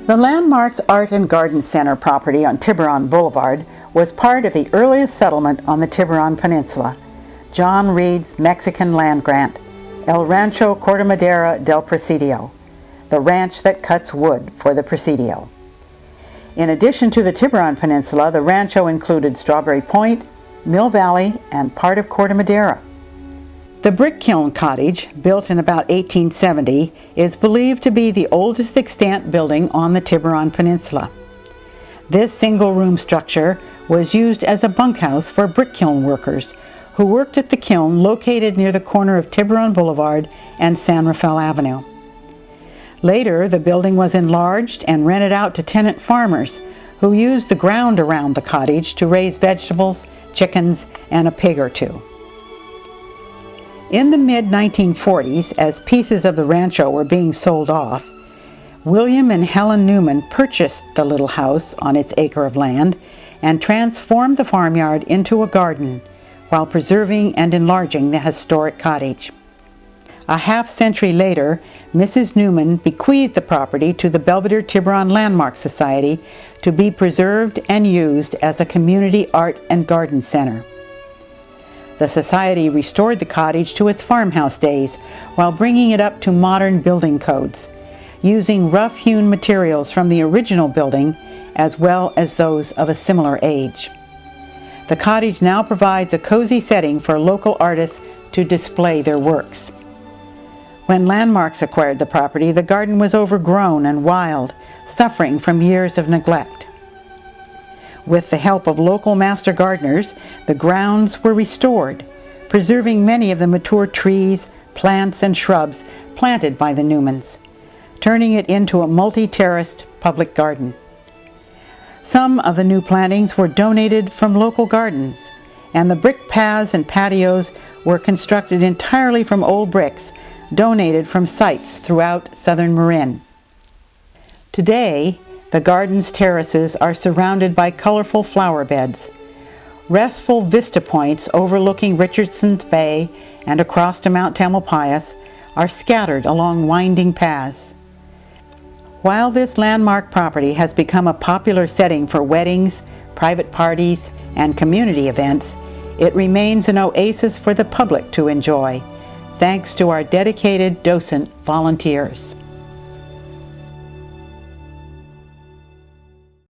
The Landmarks Art and Garden Center property on Tiburon Boulevard was part of the earliest settlement on the Tiburon Peninsula, John Reed's Mexican land grant, El Rancho Corte Madera del Presidio, the ranch that cuts wood for the Presidio. In addition to the Tiburon Peninsula, the rancho included Strawberry Point, Mill Valley, and part of Corte Madera. The brick kiln cottage, built in about 1870, is believed to be the oldest extant building on the Tiburon Peninsula. This single-room structure was used as a bunkhouse for brick kiln workers who worked at the kiln located near the corner of Tiburon Boulevard and San Rafael Avenue. Later, the building was enlarged and rented out to tenant farmers who used the ground around the cottage to raise vegetables, chickens, and a pig or two. In the mid-1940s, as pieces of the rancho were being sold off, William and Helen Newman purchased the little house on its acre of land and transformed the farmyard into a garden while preserving and enlarging the historic cottage. A half-century later, Mrs. Newman bequeathed the property to the Belvedere Tiburon Landmark Society to be preserved and used as a community art and garden center. The Society restored the cottage to its farmhouse days while bringing it up to modern building codes, using rough-hewn materials from the original building as well as those of a similar age. The cottage now provides a cozy setting for local artists to display their works. When Landmarks acquired the property, the garden was overgrown and wild, suffering from years of neglect. With the help of local master gardeners, the grounds were restored, preserving many of the mature trees, plants, and shrubs planted by the Newmans, turning it into a multi-terraced public garden. Some of the new plantings were donated from local gardens, and the brick paths and patios were constructed entirely from old bricks donated from sites throughout southern Marin. Today, the garden's terraces are surrounded by colorful flower beds. Restful vista points overlooking Richardson's Bay and across to Mount Tamalpais are scattered along winding paths. While this landmark property has become a popular setting for weddings, private parties, and community events, it remains an oasis for the public to enjoy, thanks to our dedicated docent volunteers.